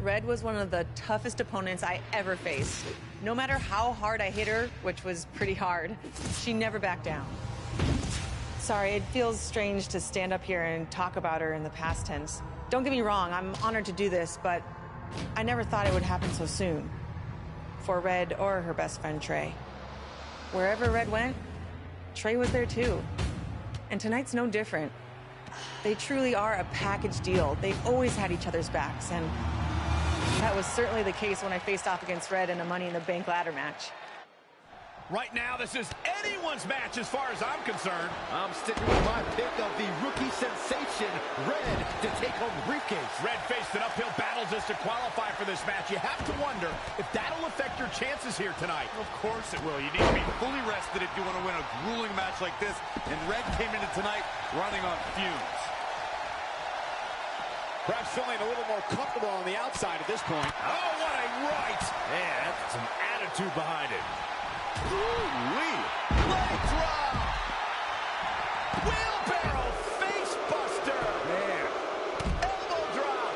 Red was one of the toughest opponents I ever faced. No matter how hard I hit her, which was pretty hard, she never backed down. Sorry, it feels strange to stand up here and talk about her in the past tense. Don't get me wrong, I'm honored to do this, but I never thought it would happen so soon. For Red or her best friend, Trey. Wherever Red went, Trey was there too. And tonight's no different. They truly are a package deal. They've always had each other's backs, and that was certainly the case when I faced off against Red in a Money in the Bank ladder match. Right now, this is anyone's match as far as I'm concerned. I'm sticking with my pick of the rookie sensation, Red, to take home the briefcase. Red faced an uphill battle just to qualify for this match. You have to wonder if that'll affect your chances here tonight. Of course it will. You need to be fully rested if you want to win a grueling match like this. And Red came into tonight running on fumes. Perhaps feeling a little more comfortable on the outside at this point. Oh, what a right! Man, that's some attitude behind it. Ooh-wee! Leg drop! Wheelbarrow face buster! Man. Elbow drop!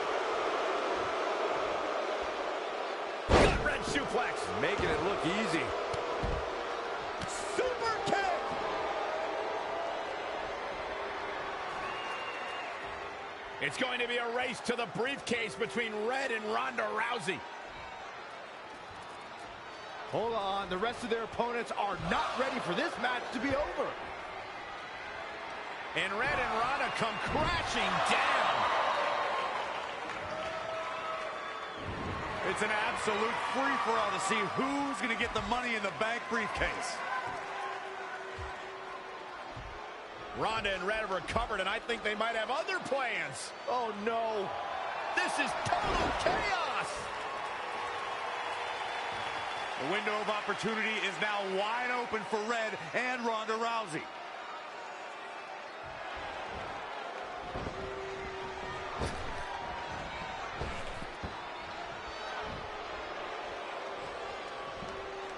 Gut wrench suplex! Making it look easy. Super kick! It's going to be a race to the briefcase between Red and Ronda Rousey. Hold on, the rest of their opponents are not ready for this match to be over. And Red and Ronda come crashing down. It's an absolute free-for-all to see who's going to get the Money in the Bank briefcase. Ronda and Red have recovered, and I think they might have other plans. Oh, no. This is total chaos. The window of opportunity is now wide open for Red and Ronda Rousey.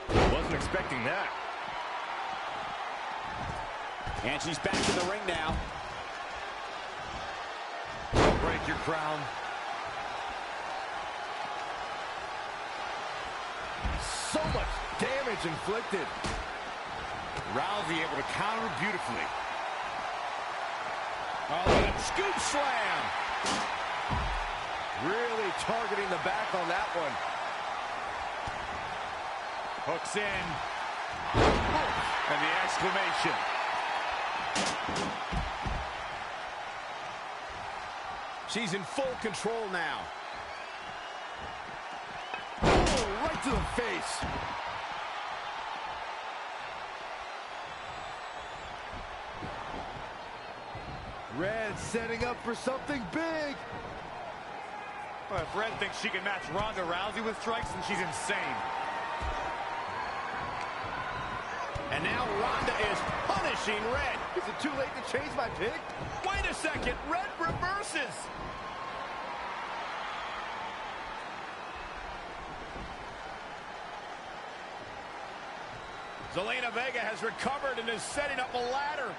Wasn't expecting that. And she's back in the ring now. Don't break your crown. So much damage inflicted. Rousey able to counter beautifully. Oh, and a scoop slam. Really targeting the back on that one. Hooks in. And the exclamation. She's in full control now. Oh, right to the face. Red setting up for something big. Well, if Red thinks she can match Ronda Rousey with strikes, then she's insane. And now Ronda is punishing Red. Is it too late to change my pick? Wait a second, Red reverses. Zelina Vega has recovered and is setting up a ladder.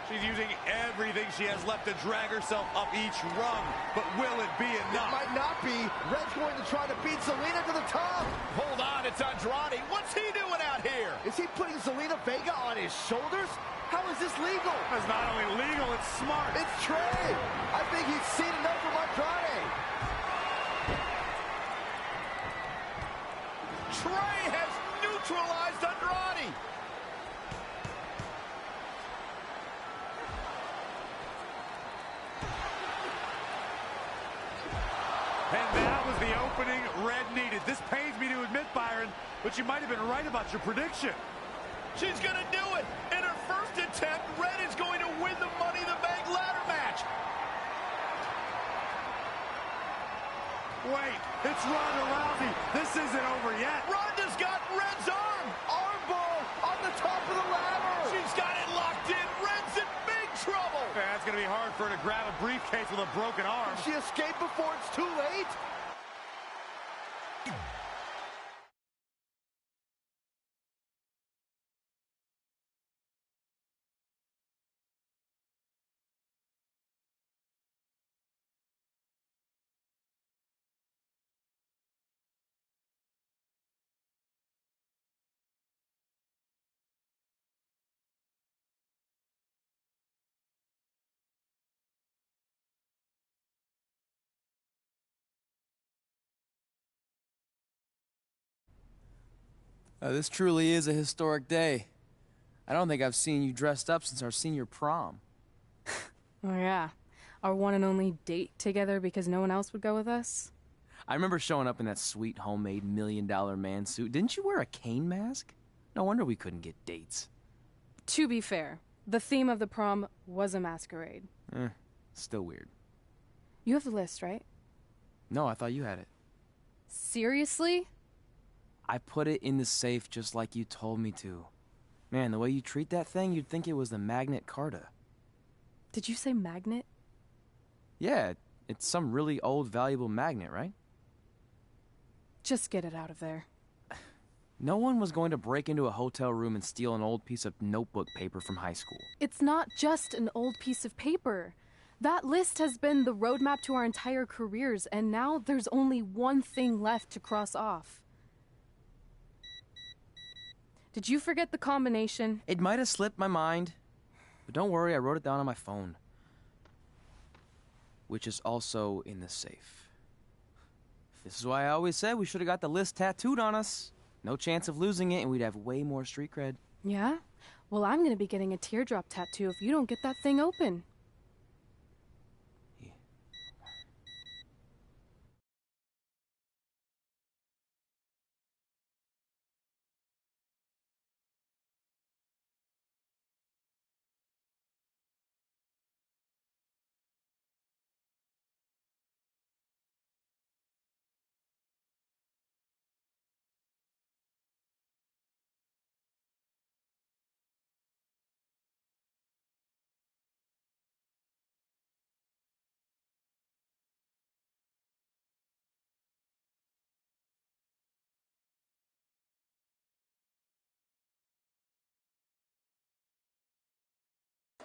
She's using everything she has left to drag herself up each rung. But will it be It enough? might not be. Red's going to try to beat Zelina to the top. Hold on, it's Andrade. What's he doing out here? Is he putting Zelina Vega on his shoulders? How is this legal? It's not only legal, it's smart. It's Trey. I think he's seen enough from Andrade. Trey has neutralized Andrade. And that was the opening Red needed. This pains me to admit, Byron, but you might have been right about your prediction. She's going to do it. In her first attempt, Red is going to win the Money in the Bank ladder match. Wait, it's Ronda Rousey. This isn't over yet. Ronda's got Red's arm. Armbar on the top of the ladder. She's got it locked in. Red's in big trouble. That's going to be hard for her to grab a briefcase with a broken arm. She escaped before it's too late. This truly is a historic day. I don't think I've seen you dressed up since our senior prom. Oh yeah, our one and only date together because no one else would go with us? I remember showing up in that sweet homemade $1 million man suit. Didn't you wear a cane mask? No wonder we couldn't get dates. To be fair, the theme of the prom was a masquerade. Still weird. You have the list, right? No, I thought you had it. Seriously? I put it in the safe just like you told me to. Man, the way you treat that thing, you'd think it was the Magnet Carta. Did you say magnet? Yeah, it's some really old, valuable magnet, right? Just get it out of there. No one was going to break into a hotel room and steal an old piece of notebook paper from high school. It's not just an old piece of paper. That list has been the roadmap to our entire careers, and now there's only one thing left to cross off. Did you forget the combination? It might have slipped my mind, but don't worry, I wrote it down on my phone. Which is also in the safe. This is why I always said we should have got the list tattooed on us. No chance of losing it, and we'd have way more street cred. Yeah? Well, I'm gonna be getting a teardrop tattoo if you don't get that thing open.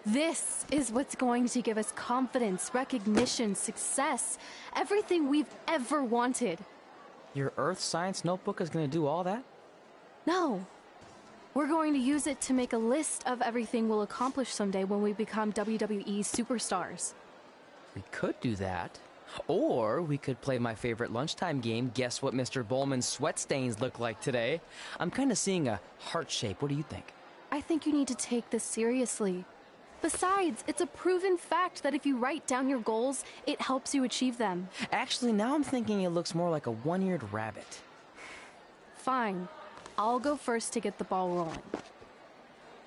This is what's going to give us confidence, recognition, success, everything we've ever wanted. Your earth science notebook is going to do all that? No. We're going to use it to make a list of everything we'll accomplish someday when we become WWE superstars. We could do that. Or we could play my favorite lunchtime game, Guess What Mr. Bowman's Sweat Stains Look Like Today. I'm kind of seeing a heart shape. What do you think? I think you need to take this seriously. Besides, it's a proven fact that if you write down your goals, it helps you achieve them. Actually, now I'm thinking it looks more like a one-eared rabbit. Fine. I'll go first to get the ball rolling.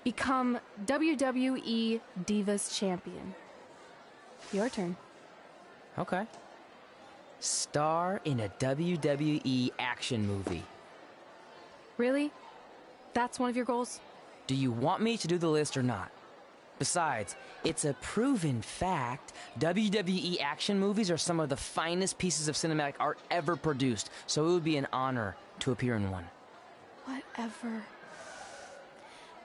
Become WWE Divas Champion. Your turn. Okay. Star in a WWE action movie. Really? That's one of your goals? Do you want me to do the list or not? Besides, it's a proven fact, WWE action movies are some of the finest pieces of cinematic art ever produced, so it would be an honor to appear in one. Whatever.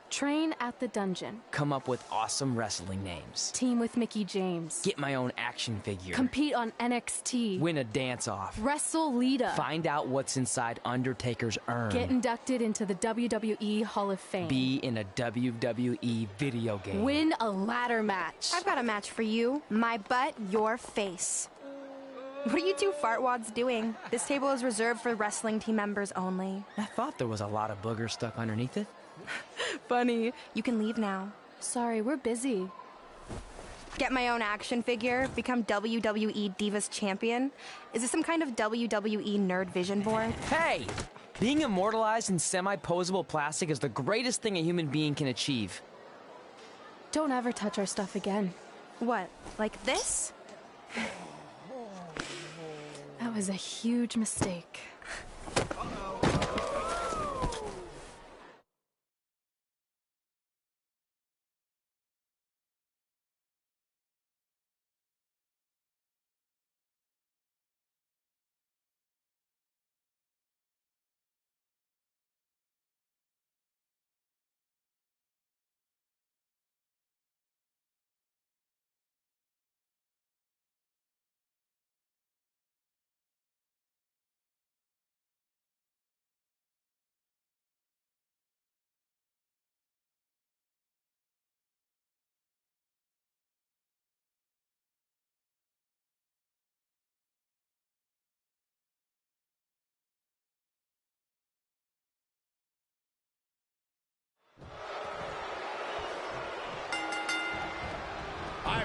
Train at the dungeon. Come up with awesome wrestling names. Team with Mickie James. Get my own action figure. Compete on NXT. Win a dance-off. Wrestle Lita. Find out what's inside Undertaker's urn. Get inducted into the WWE Hall of Fame. Be in a WWE video game. Win a ladder match. I've got a match for you. My butt, your face. What are you two fartwads doing? This table is reserved for wrestling team members only. I thought there was a lot of boogers stuck underneath it. Funny. You can leave now. Sorry, we're busy. Get my own action figure, become WWE Divas Champion. Is this some kind of WWE nerd vision board? Hey! Being immortalized in semi-posable plastic is the greatest thing a human being can achieve. Don't ever touch our stuff again. What, like this? That was a huge mistake.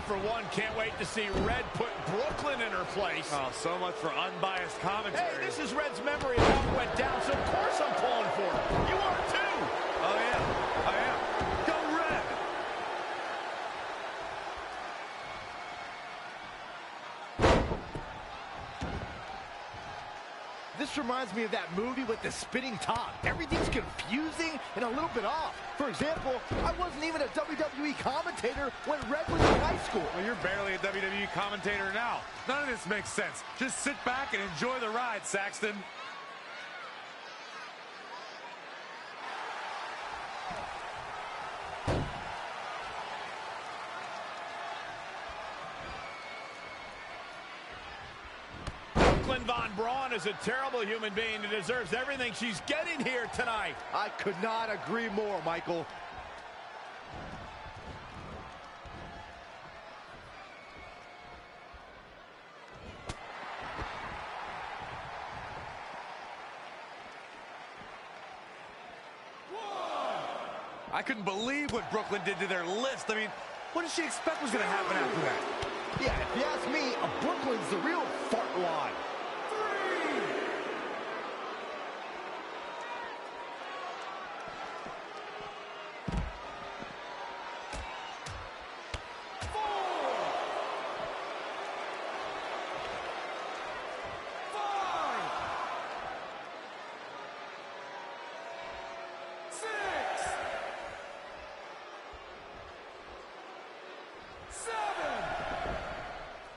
for one, can't wait to see Red put Brooklyn in her place. Oh, so much for unbiased commentary. Hey, this is Red's memory of how it went down, so of course I'm pulling for her. You are too. Oh, yeah, I am. Go Red! This reminds me of that movie with the spinning top. Everything's confusing and a little bit off. For example, I wasn't even a WWE commentator when Red was in high school. Well, you're barely a WWE commentator now. None of this makes sense. Just sit back and enjoy the ride, Saxton. Brooklyn Von Braun is a terrible human being and deserves everything she's getting here tonight. I could not agree more, Michael. I couldn't believe what Brooklyn did to their list. I mean, what did she expect was going to happen after that? Yeah, if you ask me, Brooklyn's the real fartwad.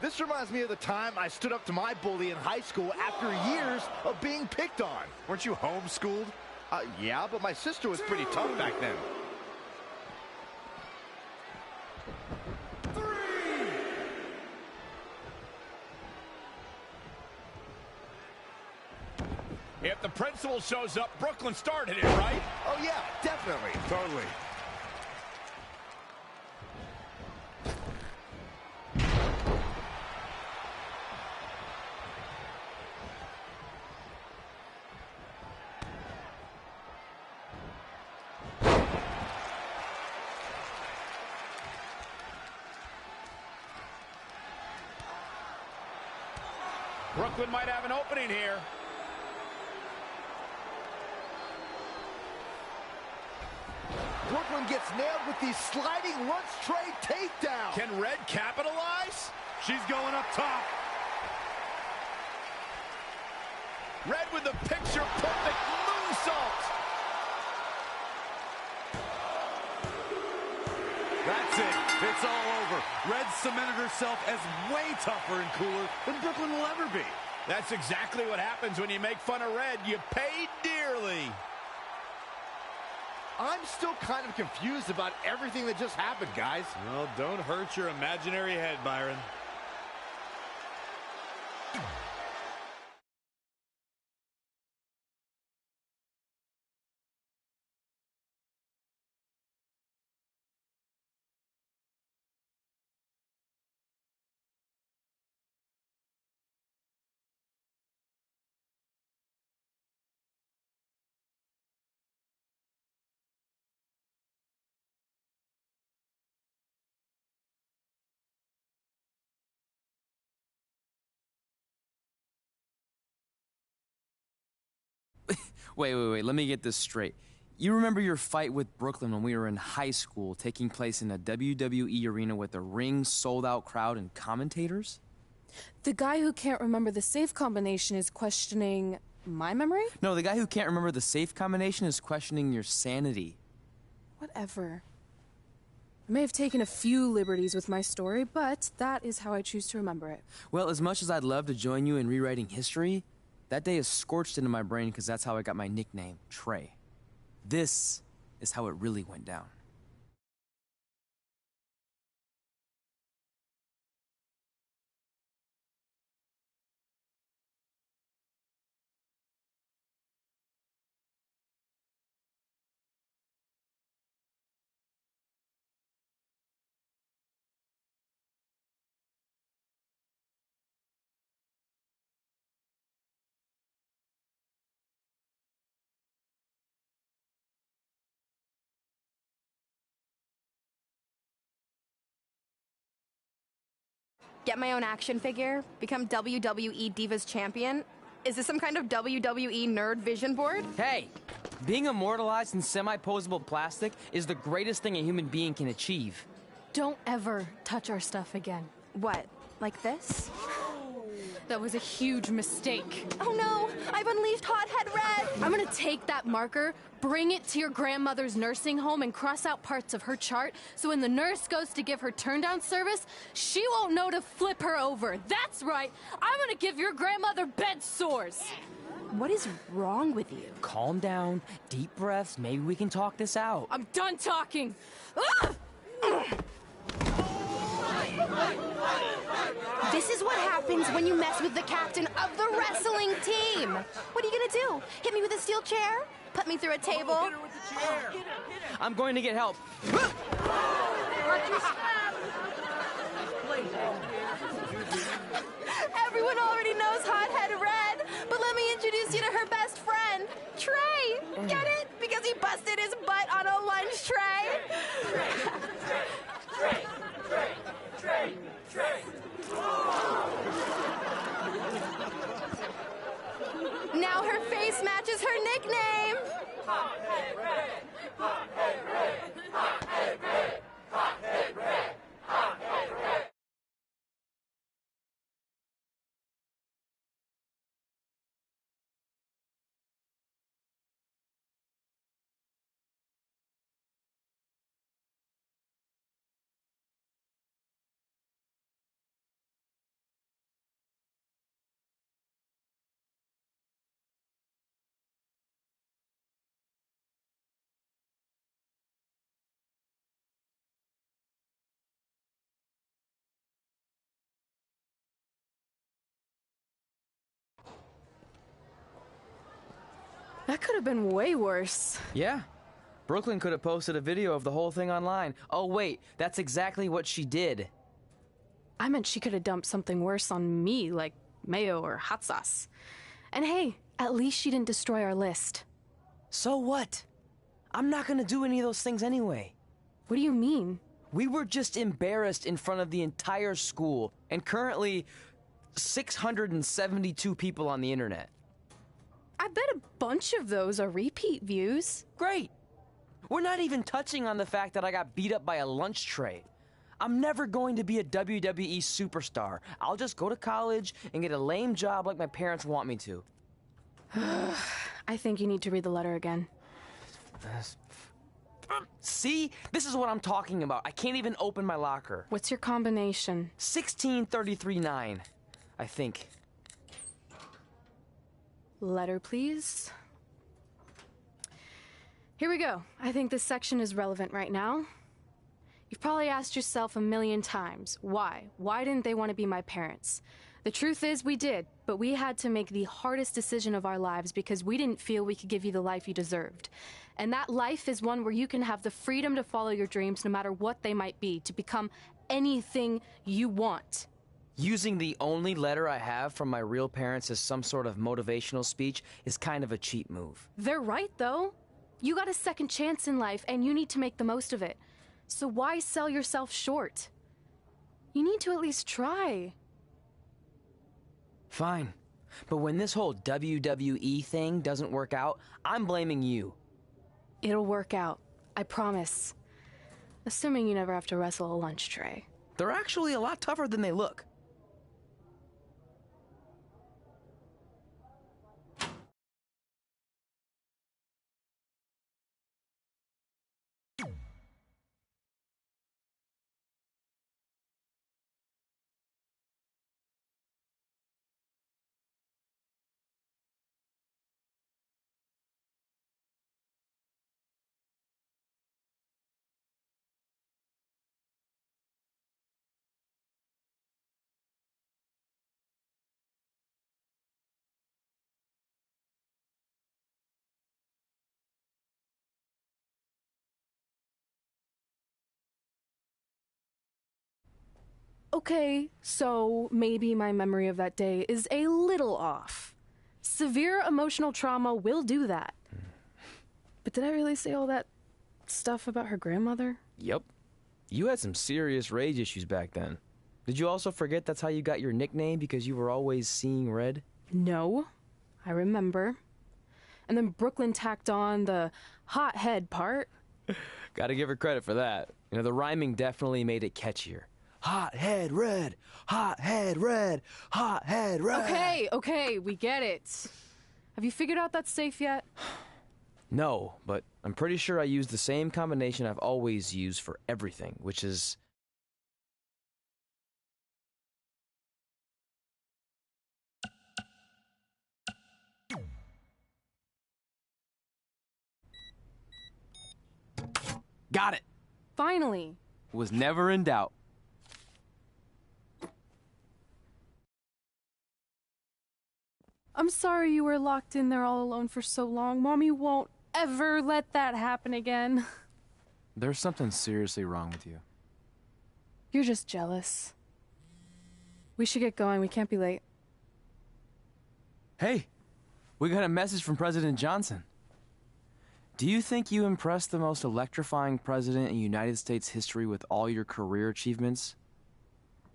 This reminds me of the time I stood up to my bully in high school after years of being picked on. Weren't you homeschooled? Yeah, but my sister was pretty tough back then. If the principal shows up, Brooklyn started it, right? Oh, yeah, definitely. Totally. Brooklyn might have an opening here. Brooklyn gets nailed with the sliding lunch tray takedown. Can Red capitalize? She's going up top. Red with the picture-perfect moonsault. That's it. It's all over. Red cemented herself as way tougher and cooler than Brooklyn will ever be. That's exactly what happens when you make fun of Red. You pay dearly. I'm still kind of confused about everything that just happened, guys. Well, don't hurt your imaginary head, Byron. Wait, let me get this straight. You remember your fight with Brooklyn when we were in high school, taking place in a WWE arena with a ring, sold-out crowd, and commentators? The guy who can't remember the safe combination is questioning my memory? No, the guy who can't remember the safe combination is questioning your sanity. Whatever. I may have taken a few liberties with my story, but that is how I choose to remember it. Well, as much as I'd love to join you in rewriting history, that day is scorched into my brain because that's how I got my nickname, Trey. This is how it really went down. Get my own action figure? Become WWE Divas Champion? Is this some kind of WWE nerd vision board? Hey! Being immortalized in semi-posable plastic is the greatest thing a human being can achieve. Don't ever touch our stuff again. What? Like this? That was a huge mistake. Oh no! I've unleashed Hothead Red! I'm gonna take that marker, bring it to your grandmother's nursing home, and cross out parts of her chart so when the nurse goes to give her turn-down service, she won't know to flip her over. That's right! I'm gonna give your grandmother bed sores! What is wrong with you? Calm down, deep breaths, maybe we can talk this out. I'm done talking! Ah! This is what happens when you mess with the captain of the wrestling team! What are you gonna do? Hit me with a steel chair? Put me through a table? Hit her with the chair. I'm going to get help. Everyone already knows Hothead Red, but let me introduce you to her best friend, Trey. Get it? Because he busted his butt on a lunch tray. Trey. Now her face matches her nickname. Hothead Red. Hothead Red. Hothead Red. Hothead Red. Hothead Red. That could have been way worse. Yeah. Brooklyn could have posted a video of the whole thing online. Oh, wait, that's exactly what she did. I meant she could have dumped something worse on me, like mayo or hot sauce. And hey, at least she didn't destroy our list. So what? I'm not gonna do any of those things anyway. What do you mean? We were just embarrassed in front of the entire school, and currently 672 people on the internet. I bet a bunch of those are repeat views. Great. We're not even touching on the fact that I got beat up by a lunch tray. I'm never going to be a WWE superstar. I'll just go to college and get a lame job like my parents want me to. I think you need to read the letter again. See? This is what I'm talking about. I can't even open my locker. What's your combination? 1633-9, I think. Letter, please. Here we go. I think this section is relevant right now. You've probably asked yourself a million times, why? Why didn't they want to be my parents? The truth is we did, but we had to make the hardest decision of our lives because we didn't feel we could give you the life you deserved. And that life is one where you can have the freedom to follow your dreams no matter what they might be, to become anything you want. Using the only letter I have from my real parents as some sort of motivational speech is kind of a cheap move. They're right, though. You got a second chance in life, and you need to make the most of it. So why sell yourself short? You need to at least try. Fine. But when this whole WWE thing doesn't work out, I'm blaming you. It'll work out. I promise. Assuming you never have to wrestle a lunch tray. They're actually a lot tougher than they look. Okay, so maybe my memory of that day is a little off. Severe emotional trauma will do that. But did I really say all that stuff about her grandmother? Yep. You had some serious rage issues back then. Did you also forget that's how you got your nickname, because you were always seeing red? No, I remember. And then Brooklyn tacked on the hot head part. Gotta give her credit for that. You know, the rhyming definitely made it catchier. Hot head red, hot head red, hot head red. Okay, we get it. Have you figured out that safe yet? No, but I'm pretty sure I used the same combination I've always used for everything, which is... Got it! Finally. Was never in doubt. I'm sorry you were locked in there all alone for so long. Mommy won't ever let that happen again. There's something seriously wrong with you. You're just jealous. We should get going. We can't be late. Hey, we got a message from President Johnson. Do you think you impressed the most electrifying president in United States history with all your career achievements?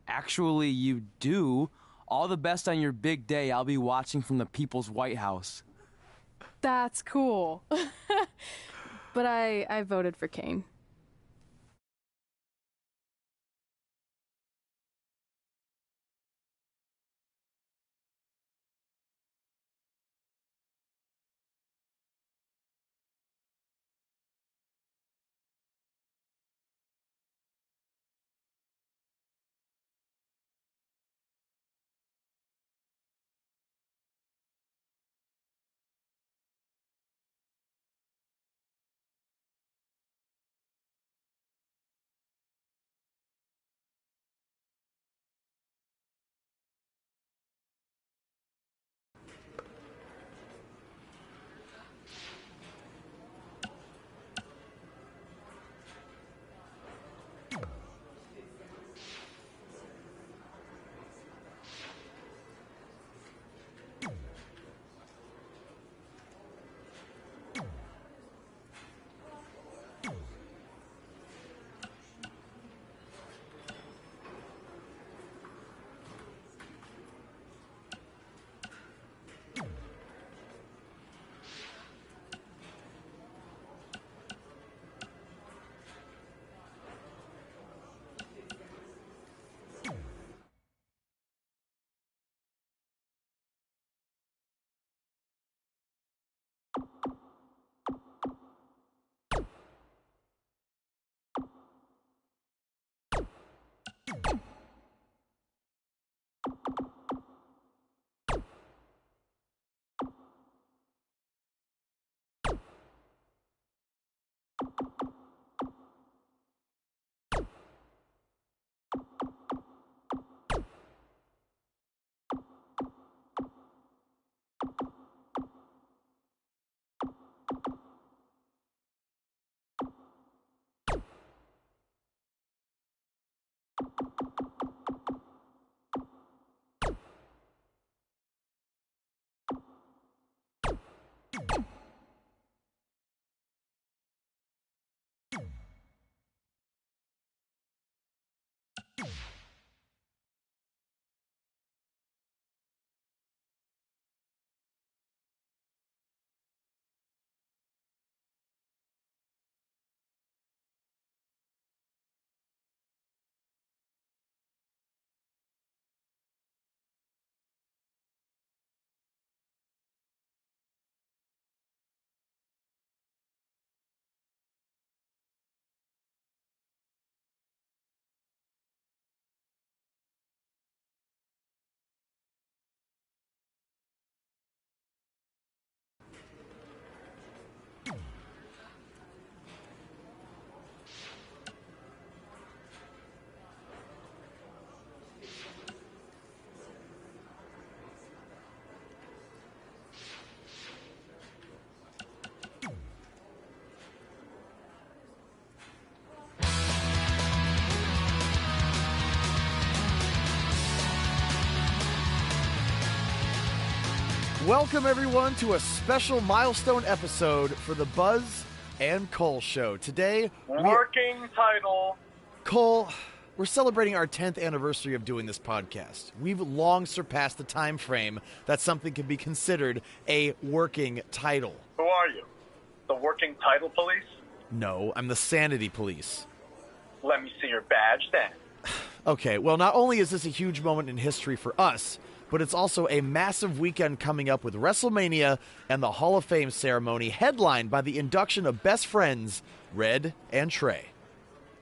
Actually, you do. All the best on your big day. I'll be watching from the People's White House. That's cool. But I voted for Kane. Welcome, everyone, to a special milestone episode for the Buzz and Cole Show. Today, working title. Cole, we're celebrating our 10th anniversary of doing this podcast. We've long surpassed the time frame that something can be considered a working title. Who are you? The working title police? No, I'm the sanity police. Let me see your badge then. Okay, well, not only is this a huge moment in history for us, but it's also a massive weekend coming up with WrestleMania and the Hall of Fame ceremony headlined by the induction of best friends, Red and Trey.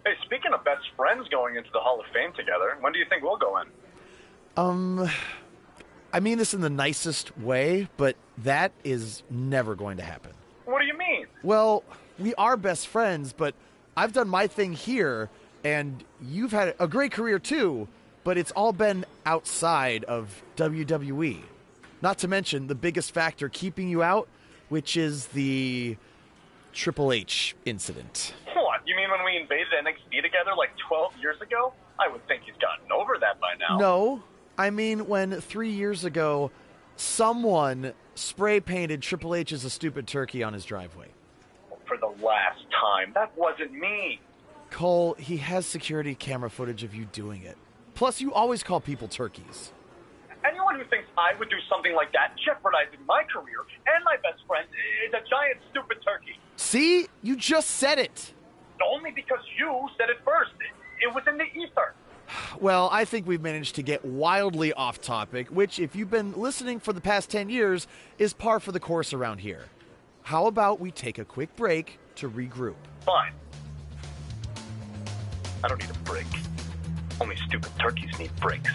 Hey, speaking of best friends going into the Hall of Fame together, when do you think we'll go in? I mean this in the nicest way, but that is never going to happen. What do you mean? Well, we are best friends, but I've done my thing here, and you've had a great career too, but it's all been outside of WWE. Not to mention the biggest factor keeping you out, which is the Triple H incident. What? You mean when we invaded NXT together like 12 years ago? I would think he's gotten over that by now. No, I mean when 3 years ago, someone spray painted Triple H as a stupid turkey on his driveway. For the last time, that wasn't me. Cole, he has security camera footage of you doing it. Plus, you always call people turkeys. Anyone who thinks I would do something like that, jeopardizing my career and my best friend, is a giant stupid turkey. See? You just said it. Only because you said it first. It was in the ether. Well, I think we've managed to get wildly off topic, which, if you've been listening for the past 10 years, is par for the course around here. How about we take a quick break to regroup? Fine. I don't need a break. Only stupid turkeys need breaks.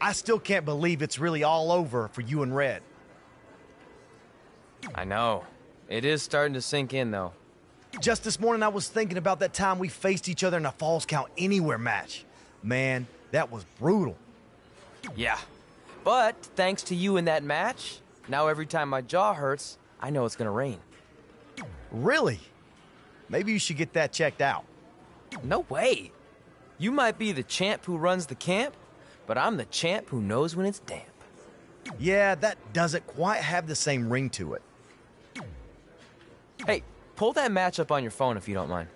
I still can't believe it's really all over for you and Red. I know. It is starting to sink in, though. Just this morning, I was thinking about that time we faced each other in a Falls Count Anywhere match. Man, that was brutal. Yeah. But thanks to you in that match, now every time my jaw hurts, I know it's gonna rain. Really? Maybe you should get that checked out. No way. You might be the champ who runs the camp, but I'm the champ who knows when it's damp. Yeah, that doesn't quite have the same ring to it. Hey, pull that match up on your phone if you don't mind.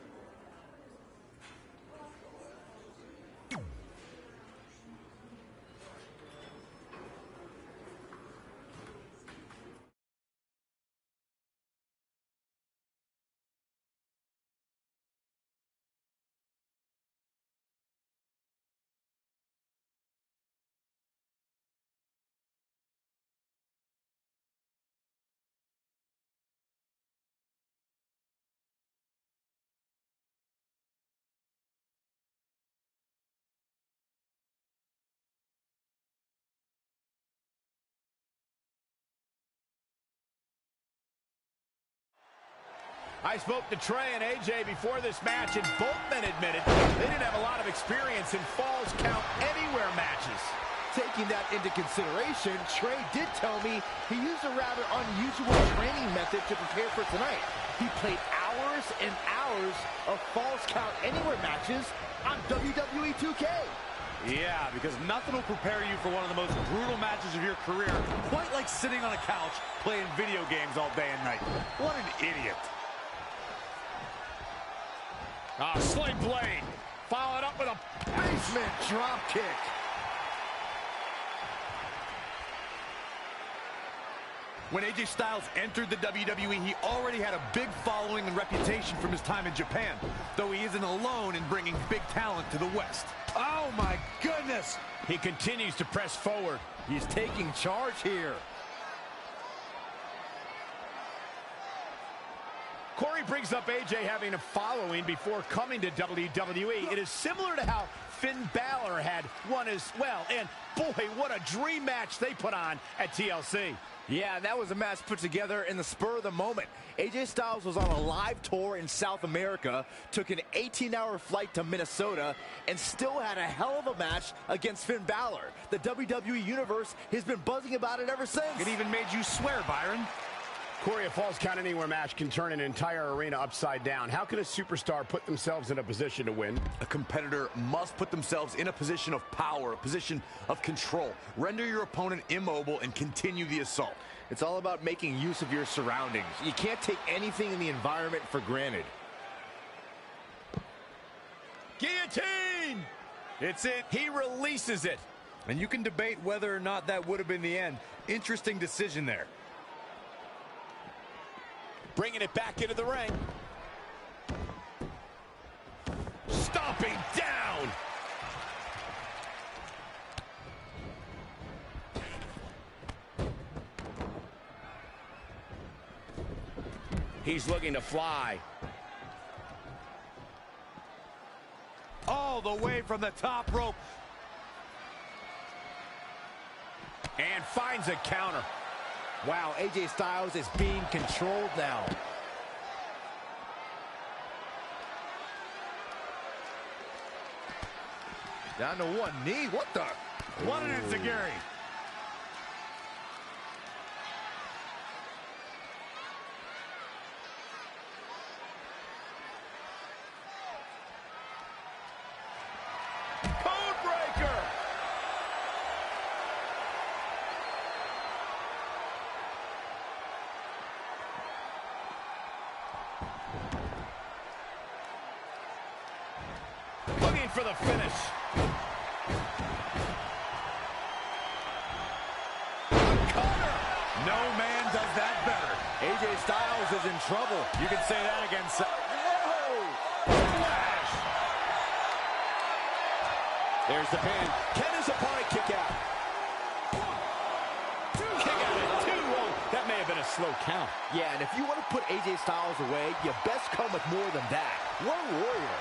I spoke to Trey and AJ before this match, and both men admitted they didn't have a lot of experience in Falls Count Anywhere matches. Taking that into consideration, Trey did tell me he used a rather unusual training method to prepare for tonight. He played hours and hours of Falls Count Anywhere matches on WWE 2K. Yeah, because nothing will prepare you for one of the most brutal matches of your career, quite like sitting on a couch playing video games all day and night. What an idiot. Sling blade, followed up with a Basement drop kick. When AJ Styles entered the WWE, he already had a big following and reputation from his time in Japan, though he isn't alone in bringing big talent to the West. Oh my goodness. He continues to press forward. He's taking charge here. Corey brings up AJ having a following before coming to WWE. It is similar to how Finn Balor had one as well. And boy, what a dream match they put on at TLC. Yeah, that was a match put together in the spur of the moment. AJ Styles was on a live tour in South America, took an 18-hour flight to Minnesota, and still had a hell of a match against Finn Balor. The WWE Universe has been buzzing about it ever since. It even made you swear, Byron. Corey, a Falls Count Anywhere match can turn an entire arena upside down. How can a superstar put themselves in a position to win? A competitor must put themselves in a position of power, a position of control. Render your opponent immobile and continue the assault. It's all about making use of your surroundings. You can't take anything in the environment for granted. Guillotine! It's it. He releases it. And you can debate whether or not that would have been the end. Interesting decision there. Bringing it back into the ring. Stomping down. He's looking to fly. All the way from the top rope. And finds a counter. Wow, AJ Styles is being controlled now. Down to one knee. What the? What an enziguri. Codebreaker. Looking for the finish. Cutter. No man does that better. AJ Styles is in trouble. You can say that again. Flash. There's the pin. Can his opponent kick out? Kick out at 2. Oh, that may have been a slow count. Yeah, and if you want to put AJ Styles away, you best come with more than that. What a warrior.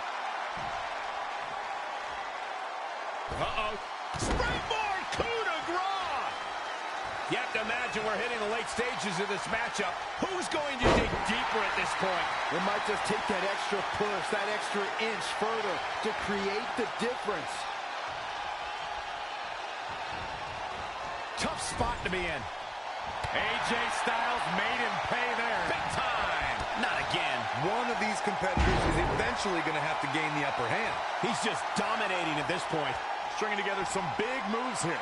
Uh-oh. Springboard coup have to imagine we're hitting the late stages of this matchup. Who's going to dig deeper at this point? It might just take that extra push, that extra inch further to create the difference. Tough spot to be in. AJ Styles made him pay there. Big time. Not again. One of these competitors is eventually going to have to gain the upper hand. He's just dominating at this point. Stringing together some big moves here.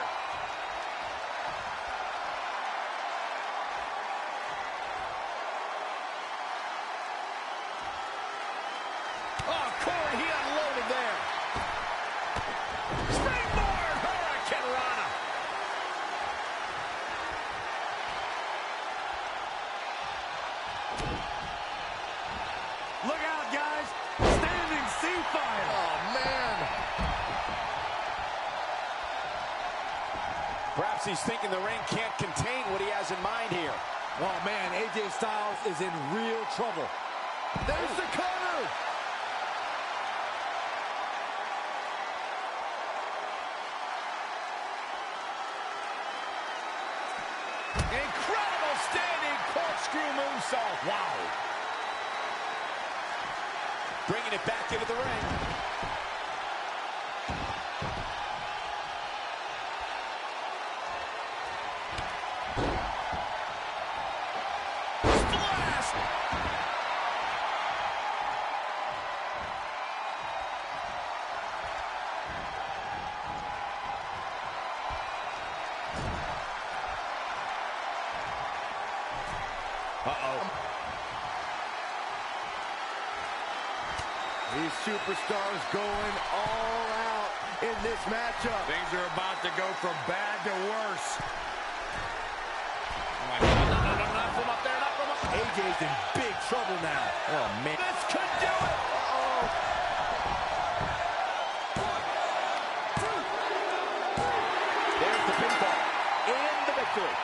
Oh, Corey, he unloaded there. Springboard Hurricane Rana. Look out, guys. Standing sea fire. Oh, man. Perhaps he's thinking the ring can't contain what he has in mind here. Oh, man, AJ Styles is in real trouble. There's the cover. Incredible standing corkscrew moonsault. Wow. Bringing it back into the ring. Splash! Uh-oh. These superstars going all out in this matchup. Things are about to go from bad to worse. Oh my God, no, not from up there, not from up. AJ's in big trouble now. Oh, man. This could do it. Uh-oh. There's the pinfall and the victory.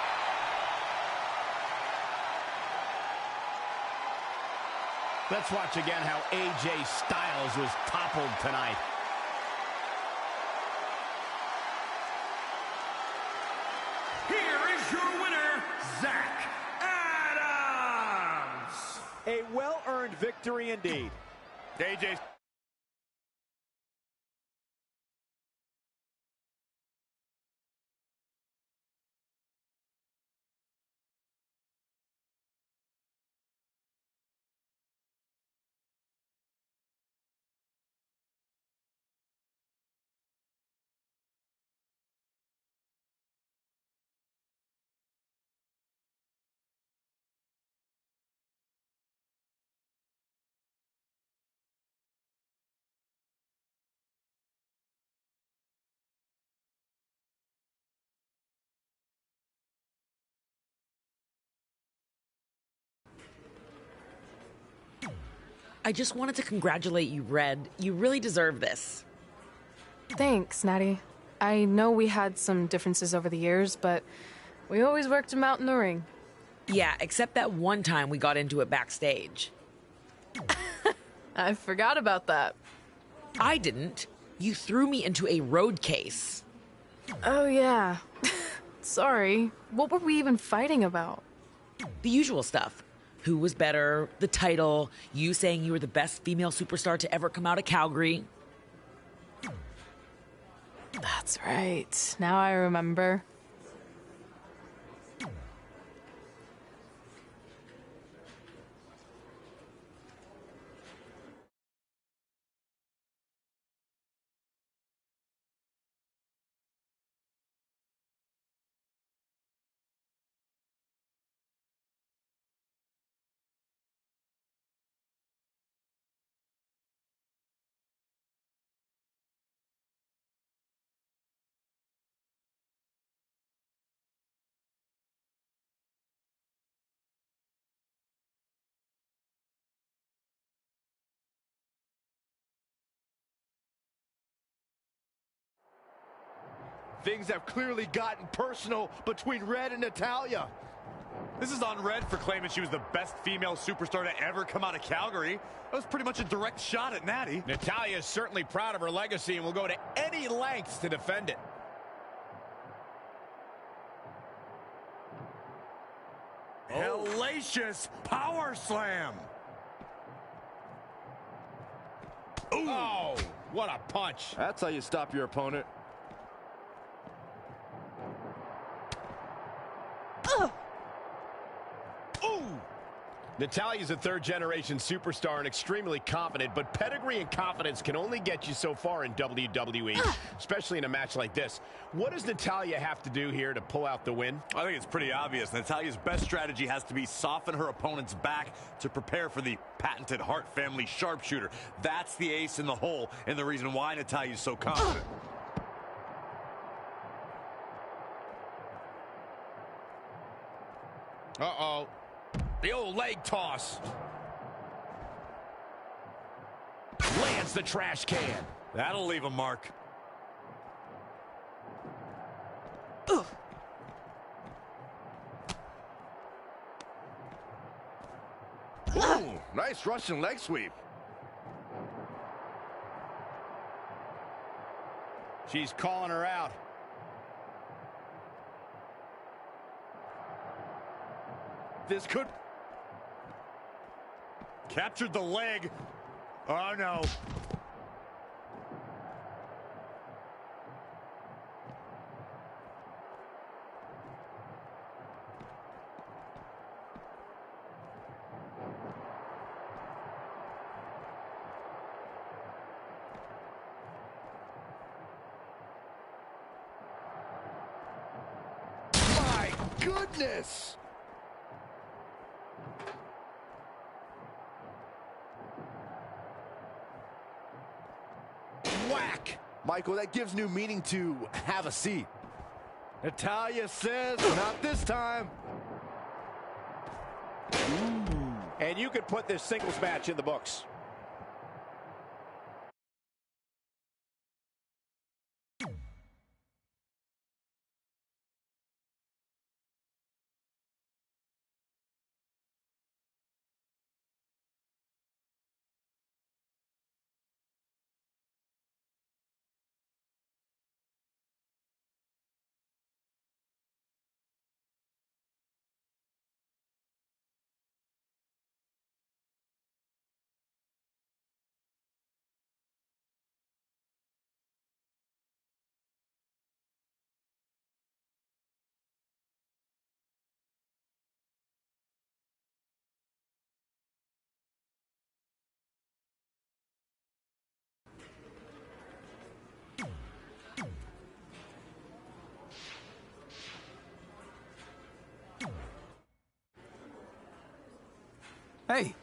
Let's watch again how AJ Styles was toppled tonight. Here is your winner, Zach Adams. A well-earned victory indeed. AJ. I just wanted to congratulate you, Red. You really deserve this. Thanks, Natty. I know we had some differences over the years, but we always worked them out in the ring. Yeah, except that one time we got into it backstage. I forgot about that. I didn't. You threw me into a road case. Oh, yeah. Sorry. What were we even fighting about? The usual stuff. Who was better, the title, you saying you were the best female superstar to ever come out of Calgary. That's right. Now I remember. Things have clearly gotten personal between Red and Natalya. This is on Red for claiming she was the best female superstar to ever come out of Calgary. That was pretty much a direct shot at Natty. Natalya is certainly proud of her legacy and will go to any lengths to defend it. Hellacious power slam. Ooh. Oh, what a punch. That's how you stop your opponent. Ooh. Natalya's a third-generation superstar and extremely confident, but pedigree and confidence can only get you so far in WWE, especially in a match like this. What does Natalya have to do here to pull out the win? I think it's pretty obvious. Natalya's best strategy has to be soften her opponent's back to prepare for the patented Hart family sharpshooter. That's the ace in the hole and the reason why Natalya's so confident. Uh-oh. The old leg toss. Lands the trash can. That'll leave a mark. Ooh, nice Russian leg sweep. She's calling her out. This could... Captured the leg. Oh, no. My goodness! Whack! Michael, that gives new meaning to have a seat. Natalya says, not this time. And you could put this singles match in the books. Hey,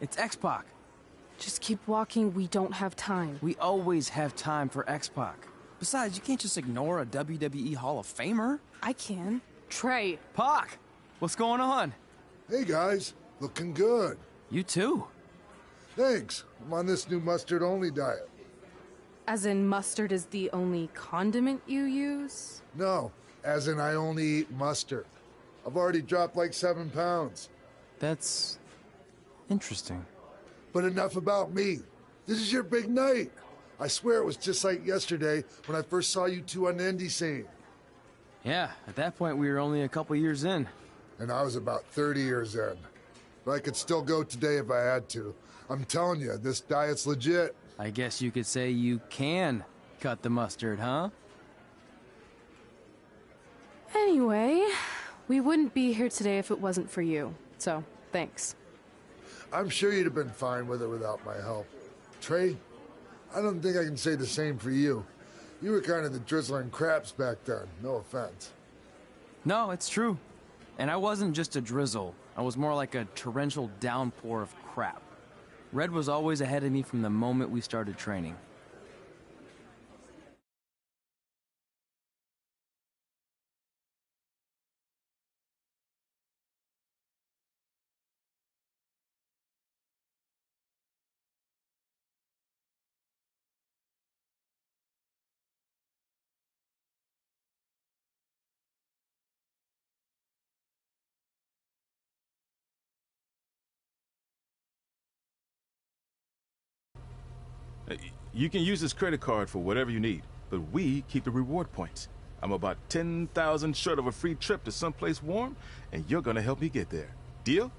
it's X-Pac. Just keep walking, we don't have time. We always have time for X-Pac. Besides, you can't just ignore a WWE Hall of Famer. I can. Trey. Pac, what's going on? Hey guys, looking good. You too. Thanks. I'm on this new mustard-only diet. As in mustard is the only condiment you use? No, as in I only eat mustard. I've already dropped like 7 pounds. That's interesting. But enough about me. This is your big night. I swear it was just like yesterday when I first saw you two on the indie scene. Yeah, at that point we were only a couple years in. And I was about 30 years in. But I could still go today if I had to. I'm telling you, this diet's legit. I guess you could say you can cut the mustard, huh? Anyway, we wouldn't be here today if it wasn't for you. So, thanks. I'm sure you'd have been fine with it without my help. Trey, I don't think I can say the same for you. You were kind of the drizzling craps back then, no offense. No, it's true. And I wasn't just a drizzle. I was more like a torrential downpour of crap. Red was always ahead of me from the moment we started training. You can use this credit card for whatever you need, but we keep the reward points. I'm about 10,000 short of a free trip to someplace warm, and you're gonna help me get there. Deal?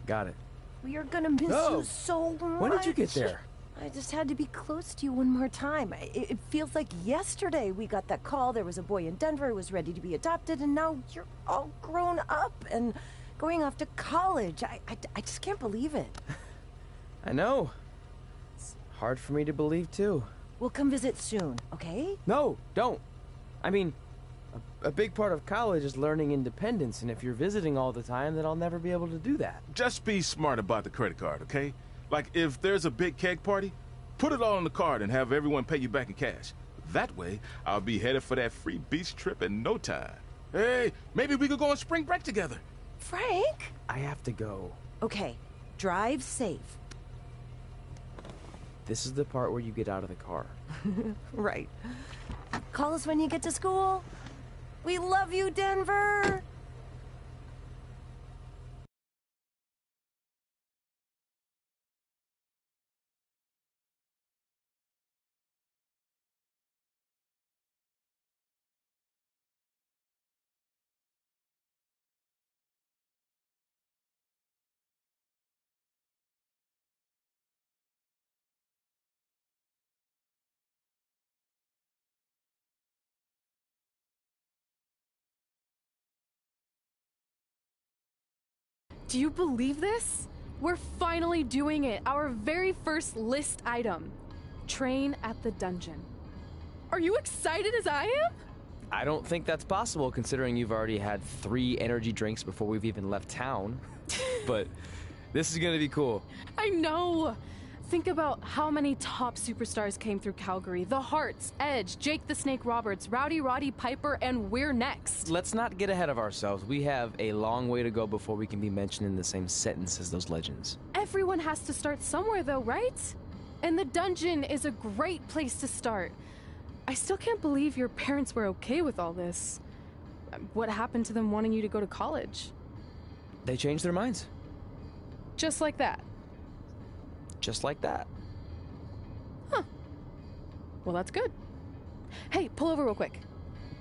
Got it. We are gonna miss you so much. When did you get there? I just had to be close to you one more time. It feels like yesterday we got that call. There was a boy in Denver who was ready to be adopted, and now you're all grown up and going off to college. I just can't believe it. I know. It's hard for me to believe, too. We'll come visit soon, okay? No, don't. I mean, a big part of college is learning independence, and if you're visiting all the time, then I'll never be able to do that. Just be smart about the credit card, okay? Like, if there's a big keg party, put it all on the card and have everyone pay you back in cash. That way, I'll be headed for that free beach trip in no time. Hey, maybe we could go on spring break together. Frank? I have to go. Okay, drive safe. This is the part where you get out of the car. Right. Call us when you get to school. We love you, Denver! Do you believe this? We're finally doing it. Our very first list item. Train at the dungeon. Are you excited as I am? I don't think that's possible considering you've already had 3 energy drinks before we've even left town. But this is gonna be cool. I know. Think about how many top superstars came through Calgary. The Hearts, Edge, Jake the Snake Roberts, Rowdy Roddy Piper, and we're next. Let's not get ahead of ourselves. We have a long way to go before we can be mentioned in the same sentence as those legends. Everyone has to start somewhere though, right? And the dungeon is a great place to start. I still can't believe your parents were okay with all this. What happened to them wanting you to go to college? They changed their minds. Just like that. Just like that. Huh. Well, that's good. Hey, pull over real quick.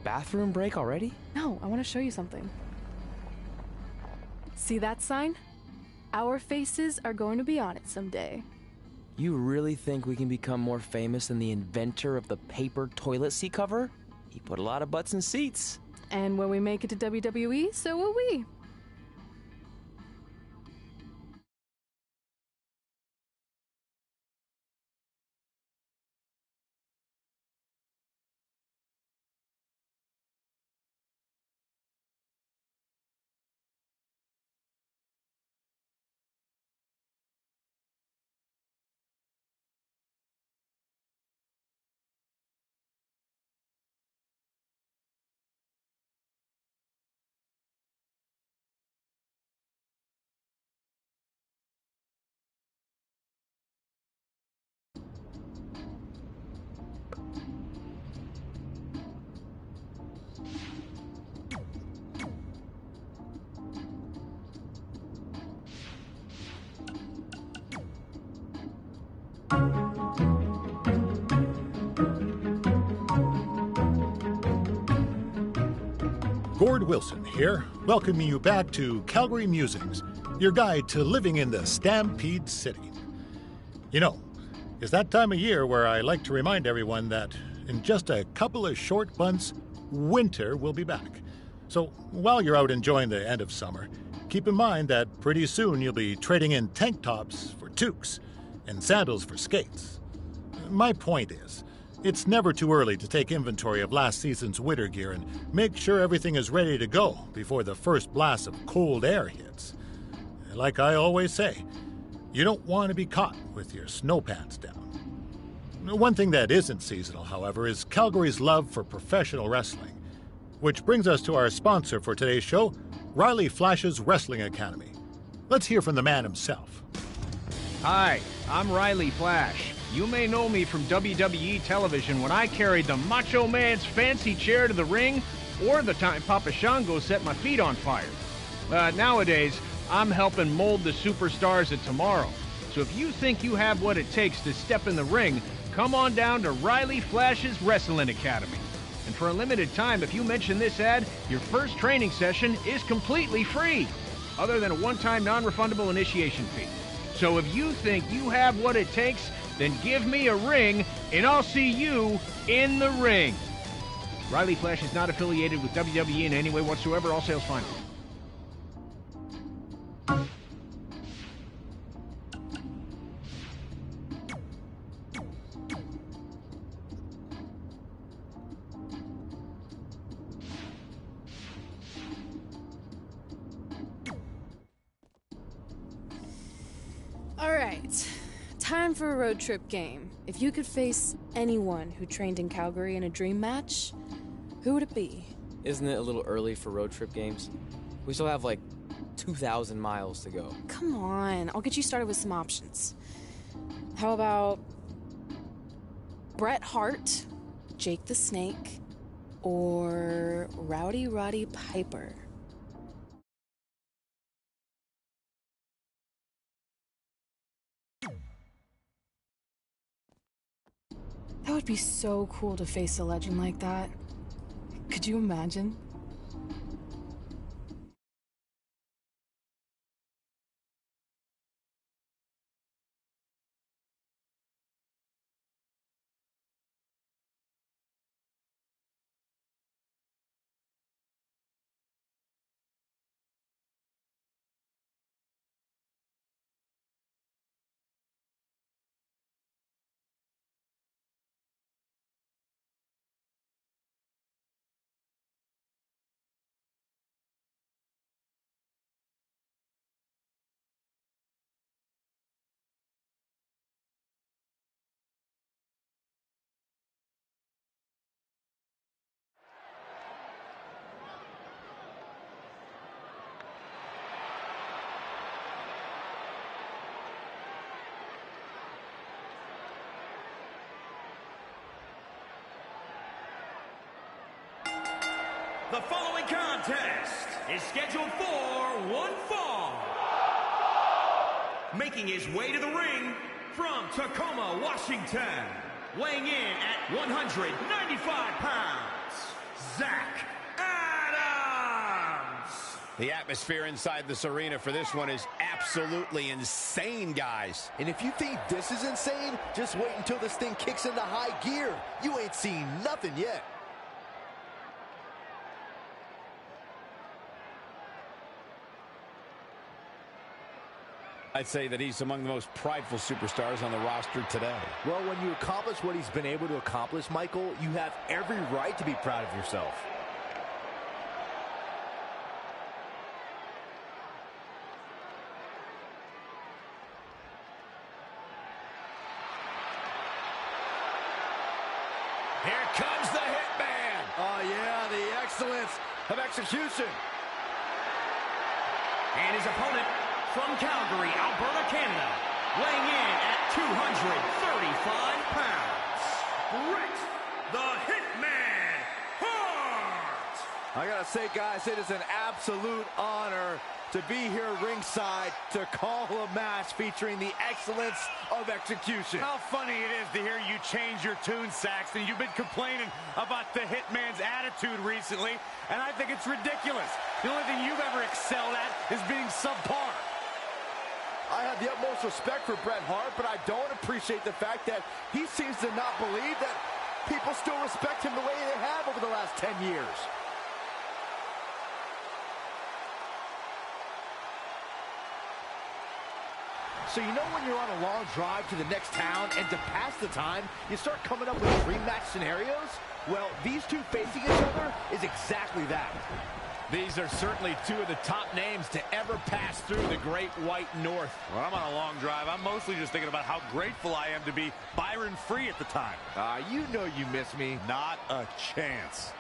Bathroom break already? No, I want to show you something. See that sign? Our faces are going to be on it someday. You really think we can become more famous than the inventor of the paper toilet seat cover? He put a lot of butts in seats. And when we make it to WWE, so will we. Gord Wilson here, welcoming you back to Calgary Musings, your guide to living in the Stampede City. You know, it's that time of year where I like to remind everyone that in just a couple of short months, winter will be back. So while you're out enjoying the end of summer, keep in mind that pretty soon you'll be trading in tank tops for toques and sandals for skates. My point is, it's never too early to take inventory of last season's winter gear and make sure everything is ready to go before the first blast of cold air hits. Like I always say, you don't want to be caught with your snow pants down. One thing that isn't seasonal, however, is Calgary's love for professional wrestling. Which brings us to our sponsor for today's show, Riley Flash's Wrestling Academy. Let's hear from the man himself. Hi, I'm Riley Flash. You may know me from WWE television when I carried the Macho Man's fancy chair to the ring, or the time Papa Shango set my feet on fire. Nowadays, I'm helping mold the superstars of tomorrow. So if you think you have what it takes to step in the ring, come on down to Riley Flash's Wrestling Academy. And for a limited time, if you mention this ad, your first training session is completely free, other than a one-time non-refundable initiation fee. So if you think you have what it takes, then give me a ring, and I'll see you in the ring. Riley Flash is not affiliated with WWE in any way whatsoever. All sales final. Alright, time for a road trip game. If you could face anyone who trained in Calgary in a dream match, who would it be? Isn't it a little early for road trip games? We still have like 2,000 miles to go. Come on, I'll get you started with some options. How about Bret Hart, Jake the Snake, or Rowdy Roddy Piper? That would be so cool to face a legend like that. Could you imagine? The following contest is scheduled for one fall. Making his way to the ring from Tacoma, Washington, weighing in at 195 pounds, Zach Adams. The atmosphere inside this arena for this one is absolutely insane, guys. And if you think this is insane, just wait until this thing kicks into high gear. You ain't seen nothing yet. I'd say that he's among the most prideful superstars on the roster today. Well, when you accomplish what he's been able to accomplish, Michael, you have every right to be proud of yourself. Here comes the Hitman. Oh, yeah, the excellence of execution. And his opponent from Calgary, Alberta, Canada, weighing in at 235 pounds, Bret the Hitman Hart. I gotta say, guys, it is an absolute honor to be here ringside to call a match featuring the excellence of execution. How funny it is to hear you change your tune, Saxton. You've been complaining about the Hitman's attitude recently, and I think it's ridiculous. The only thing you've ever excelled at is being subpar. I have the utmost respect for Bret Hart, but I don't appreciate the fact that he seems to not believe that people still respect him the way they have over the last 10 years. So you know when you're on a long drive to the next town and to pass the time, you start coming up with dream match scenarios? Well, these two facing each other is exactly that. These are certainly two of the top names to ever pass through the Great White North. When I'm on a long drive, I'm mostly just thinking about how grateful I am to be Byron Free at the time. You know you miss me. Not a chance.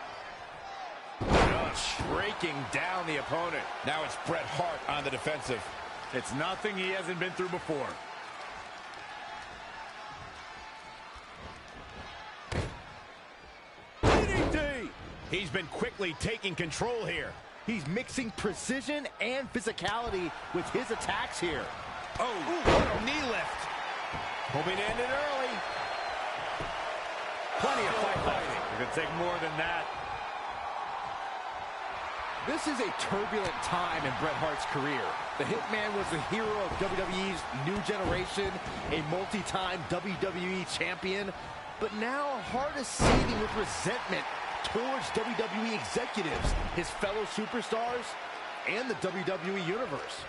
Just breaking down the opponent. Now it's Bret Hart on the defensive. It's nothing he hasn't been through before. DDT! He's been quickly taking control here. He's mixing precision and physicality with his attacks here. Oh, what a knee lift. Hoping to end it early. Plenty of fighting. It could take more than that. This is a turbulent time in Bret Hart's career. The Hitman was the hero of WWE's new generation, a multi-time WWE champion. But now Hart is seething with resentment towards WWE executives, his fellow superstars, and the WWE Universe.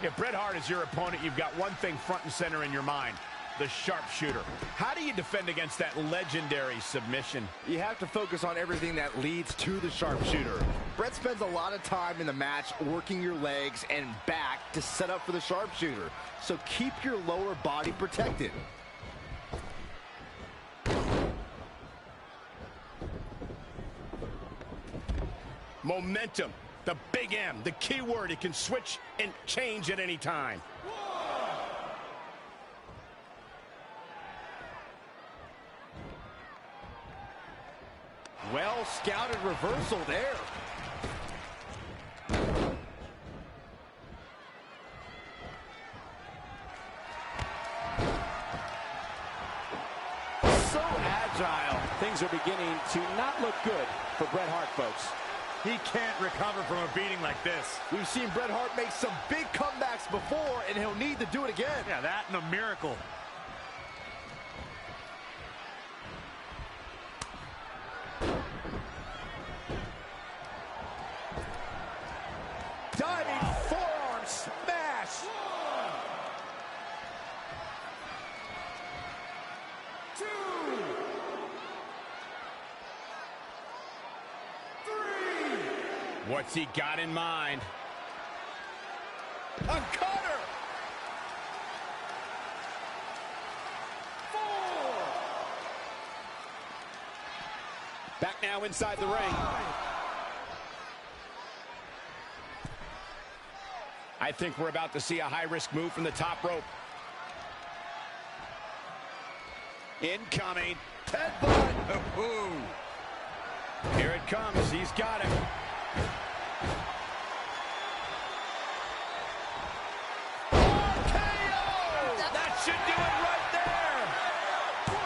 If Bret Hart is your opponent, you've got one thing front and center in your mind: the sharpshooter. How do you defend against that legendary submission? You have to focus on everything that leads to the sharpshooter. Bret spends a lot of time in the match working your legs and back to set up for the sharpshooter. So keep your lower body protected. Momentum, the big M, the key word. It can switch and change at any time. Well scouted reversal there. So agile. Things are beginning to not look good for Bret Hart, folks. He can't recover from a beating like this. We've seen Bret Hart make some big comebacks before, and he'll need to do it again. Yeah, that and a miracle. Diving forearm smash. 2, 3. What's he got in mind? A cutter. 4. Back now inside the ring. I think we're about to see a high-risk move from the top rope. Incoming. Headbutt. Ooh. Here it comes. He's got it. RKO! That should do it right there. 1,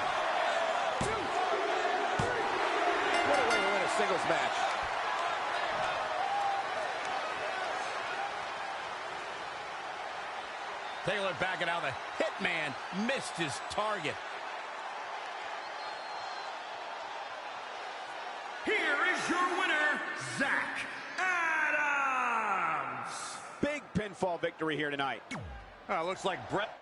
2, 3. What a way to win a singles match. Take a look back at how the Hitman missed his target. Here is your winner, Zach Adams. Big pinfall victory here tonight. Looks like Bret